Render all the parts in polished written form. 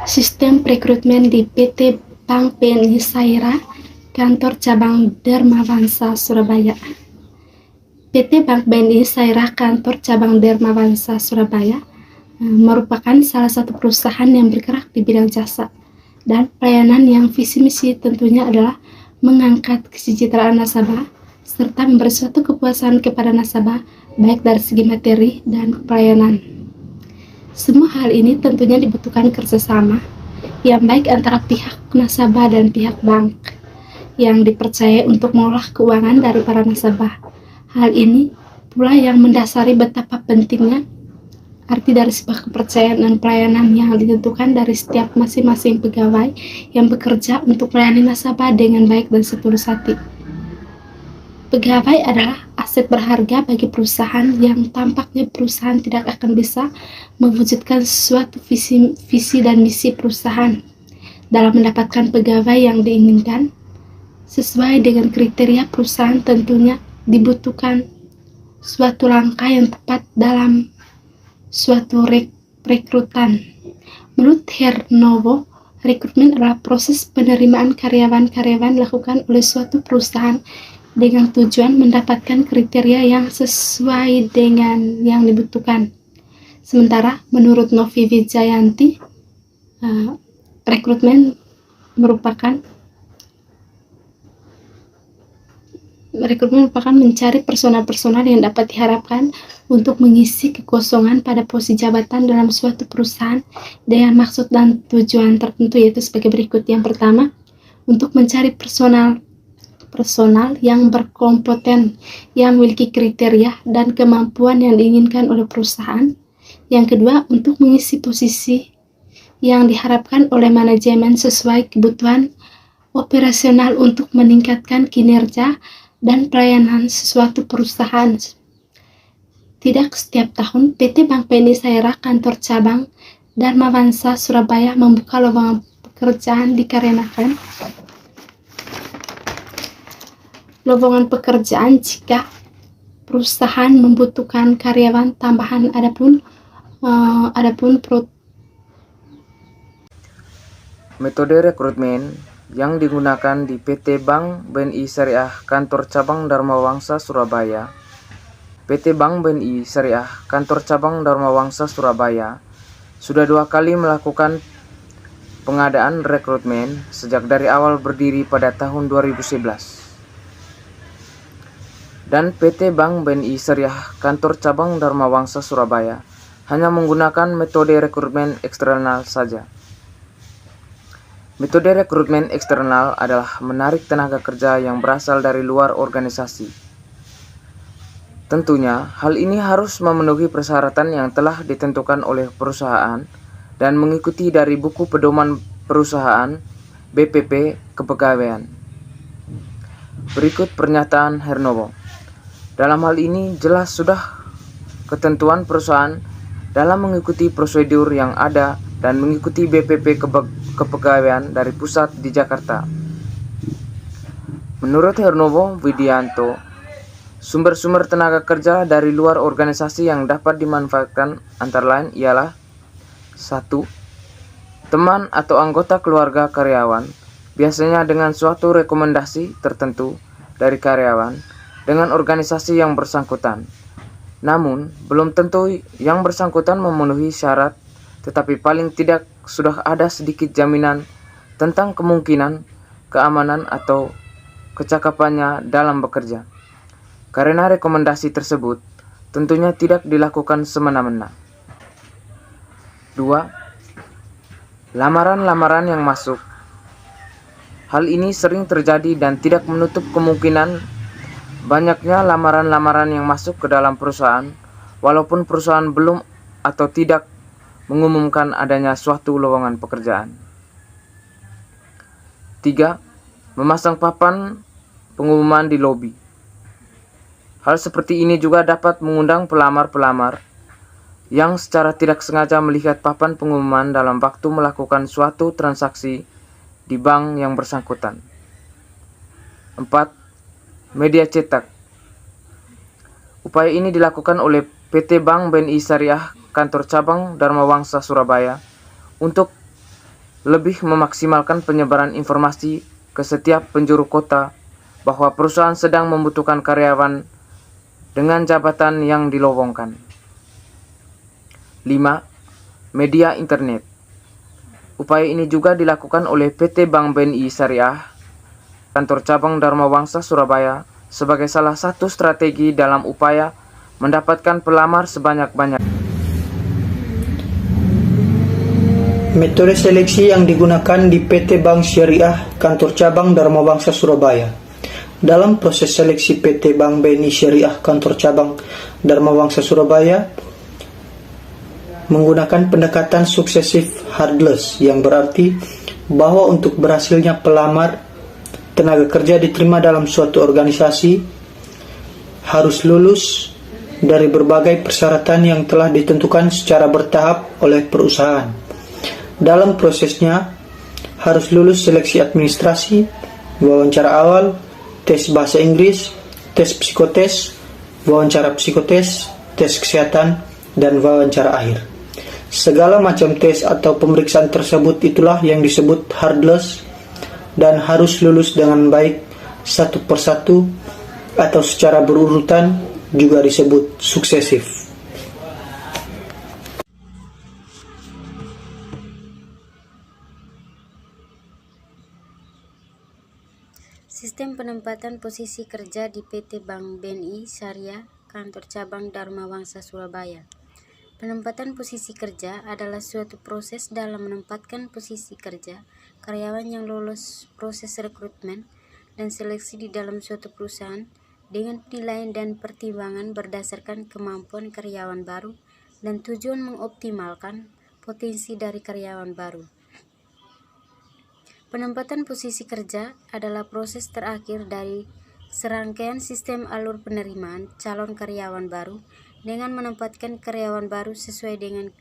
Sistem rekrutmen di PT Bank BNI Syariah, Kantor Cabang Dharmawangsa Surabaya. PT Bank BNI Syariah, Kantor Cabang Dharmawangsa Surabaya merupakan salah satu perusahaan yang bergerak di bidang jasa dan pelayanan yang visi misi tentunya adalah mengangkat kesejahteraan nasabah serta memberi suatu kepuasan kepada nasabah baik dari segi materi dan pelayanan. Semua hal ini tentunya dibutuhkan kerjasama yang baik antara pihak nasabah dan pihak bank yang dipercaya untuk mengolah keuangan dari para nasabah. Hal ini pula yang mendasari betapa pentingnya arti dari sebuah kepercayaan dan pelayanan yang ditentukan dari setiap masing-masing pegawai yang bekerja untuk melayani nasabah dengan baik dan setulus hati. Pegawai adalah aset berharga bagi perusahaan yang tampaknya perusahaan tidak akan bisa mewujudkan suatu visi dan misi perusahaan dalam mendapatkan pegawai yang diinginkan sesuai dengan kriteria perusahaan. Tentunya dibutuhkan suatu langkah yang tepat dalam suatu rekrutan. Menurut Hernovo, rekrutmen adalah proses penerimaan karyawan-karyawan dilakukan oleh suatu perusahaan dengan tujuan mendapatkan kriteria yang sesuai dengan yang dibutuhkan. Sementara menurut Novi Wijayanti, rekrutmen merupakan mencari personal-personal yang dapat diharapkan untuk mengisi kekosongan pada posisi jabatan dalam suatu perusahaan dengan maksud dan tujuan tertentu, yaitu sebagai berikut. Yang pertama, untuk mencari personal yang berkompeten, yang memiliki kriteria dan kemampuan yang diinginkan oleh perusahaan. Yang kedua, untuk mengisi posisi yang diharapkan oleh manajemen sesuai kebutuhan operasional untuk meningkatkan kinerja dan pelayanan sesuatu perusahaan. Tidak setiap tahun, PT Bank BNI Syariah Kantor Cabang Dharmawangsa Surabaya membuka lowongan pekerjaan dikarenakan lowongan pekerjaan jika perusahaan membutuhkan karyawan tambahan. Adapun metode rekrutmen yang digunakan di PT Bank BNI Syariah Kantor Cabang Dharmawangsa Surabaya. PT Bank BNI Syariah Kantor Cabang Dharmawangsa Surabaya sudah 2 kali melakukan pengadaan rekrutmen sejak dari awal berdiri pada tahun 2011. Dan PT Bank BNI Syariah Kantor Cabang Dharmawangsa Surabaya hanya menggunakan metode rekrutmen eksternal saja. Metode rekrutmen eksternal adalah menarik tenaga kerja yang berasal dari luar organisasi. Tentunya, hal ini harus memenuhi persyaratan yang telah ditentukan oleh perusahaan dan mengikuti dari buku pedoman perusahaan BPP Kepegawaian. Berikut pernyataan Hernovo. Dalam hal ini jelas sudah ketentuan perusahaan dalam mengikuti prosedur yang ada dan mengikuti BPP Kepegawaian dari pusat di Jakarta. Menurut Hernovo Widianto, sumber-sumber tenaga kerja dari luar organisasi yang dapat dimanfaatkan antara lain ialah 1. Teman atau anggota keluarga karyawan, biasanya dengan suatu rekomendasi tertentu dari karyawan dengan organisasi yang bersangkutan. Namun, belum tentu yang bersangkutan memenuhi syarat, tetapi paling tidak sudah ada sedikit jaminan tentang kemungkinan, keamanan atau kecakapannya dalam bekerja. Karena rekomendasi tersebut tentunya tidak dilakukan semena-mena. 2. Lamaran-lamaran yang masuk. Hal ini sering terjadi dan tidak menutup kemungkinan banyaknya lamaran-lamaran yang masuk ke dalam perusahaan, walaupun perusahaan belum atau tidak mengumumkan adanya suatu lowongan pekerjaan. 3. Memasang papan pengumuman di lobi. Hal seperti ini juga dapat mengundang pelamar-pelamar yang secara tidak sengaja melihat papan pengumuman dalam waktu melakukan suatu transaksi di bank yang bersangkutan. 4. Media cetak. Upaya ini dilakukan oleh PT Bank BNI Syariah Kantor Cabang Dharmawangsa Surabaya untuk lebih memaksimalkan penyebaran informasi ke setiap penjuru kota bahwa perusahaan sedang membutuhkan karyawan dengan jabatan yang dilowongkan. 5. Media internet. Upaya ini juga dilakukan oleh PT Bank BNI Syariah, Kantor Cabang Dharma Wangsa Surabaya, sebagai salah satu strategi dalam upaya mendapatkan pelamar sebanyak-banyak. Metode seleksi yang digunakan di PT Bank Syariah Kantor Cabang Dharma Wangsa Surabaya. Dalam proses seleksi PT Bank BNI Syariah Kantor Cabang Dharma Wangsa Surabaya menggunakan pendekatan suksesif hardless, yang berarti bahwa untuk berhasilnya pelamar tenaga kerja diterima dalam suatu organisasi harus lulus dari berbagai persyaratan yang telah ditentukan secara bertahap oleh perusahaan. Dalam prosesnya harus lulus seleksi administrasi, wawancara awal, tes bahasa Inggris, tes psikotes, wawancara psikotes, tes kesehatan, dan wawancara akhir. Segala macam tes atau pemeriksaan tersebut itulah yang disebut hardless dan harus lulus dengan baik satu persatu atau secara berurutan, juga disebut suksesif. Sistem penempatan posisi kerja di PT Bank BNI Syariah Kantor Cabang Dharma Wangsa Surabaya. Penempatan posisi kerja adalah suatu proses dalam menempatkan posisi kerja karyawan yang lolos proses rekrutmen dan seleksi di dalam suatu perusahaan dengan penilaian dan pertimbangan berdasarkan kemampuan karyawan baru dan tujuan mengoptimalkan potensi dari karyawan baru. Penempatan posisi kerja adalah proses terakhir dari serangkaian sistem alur penerimaan calon karyawan baru dengan menempatkan karyawan baru sesuai dengan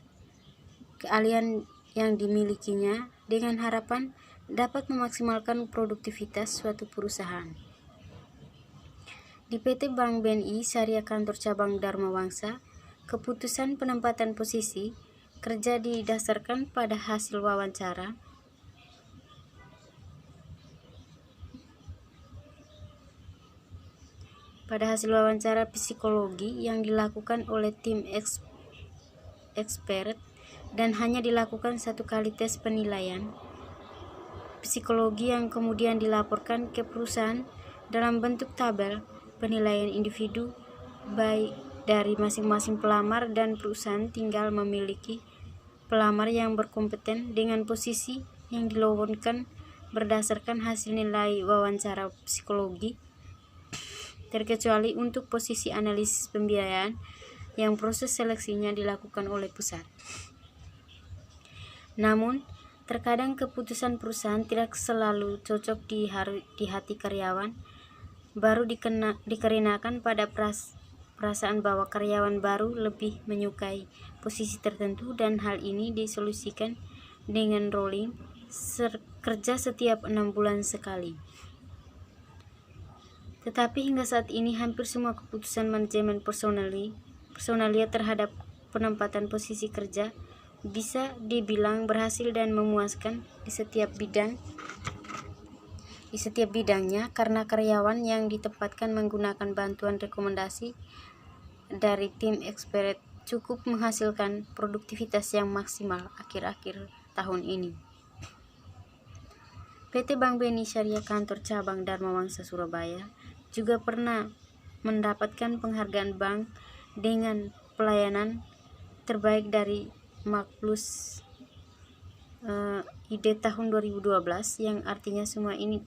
keahlian yang dimilikinya dengan harapan dapat memaksimalkan produktivitas suatu perusahaan. Di PT Bank BNI Syariah Kantor Cabang Dharma Wangsa, keputusan penempatan posisi kerja didasarkan pada hasil wawancara psikologi yang dilakukan oleh tim expert dan hanya dilakukan satu kali tes penilaian psikologi yang kemudian dilaporkan ke perusahaan dalam bentuk tabel penilaian individu baik dari masing-masing pelamar, dan perusahaan tinggal memiliki pelamar yang berkompeten dengan posisi yang dilowongan berdasarkan hasil nilai wawancara psikologi, terkecuali untuk posisi analisis pembiayaan yang proses seleksinya dilakukan oleh pusat. Namun, terkadang keputusan perusahaan tidak selalu cocok di hati karyawan baru dikarenakan pada perasaan bahwa karyawan baru lebih menyukai posisi tertentu, dan hal ini disolusikan dengan rolling kerja setiap 6 bulan sekali. Tetapi hingga saat ini hampir semua keputusan manajemen personalia terhadap penempatan posisi kerja bisa dibilang berhasil dan memuaskan di setiap bidangnya, karena karyawan yang ditempatkan menggunakan bantuan rekomendasi dari tim expert cukup menghasilkan produktivitas yang maksimal akhir-akhir tahun ini. PT Bank BNI Syariah Kantor Cabang Dharma Wangsa Surabaya juga pernah mendapatkan penghargaan bank dengan pelayanan terbaik dari Maklus ID tahun 2012, yang artinya semua ini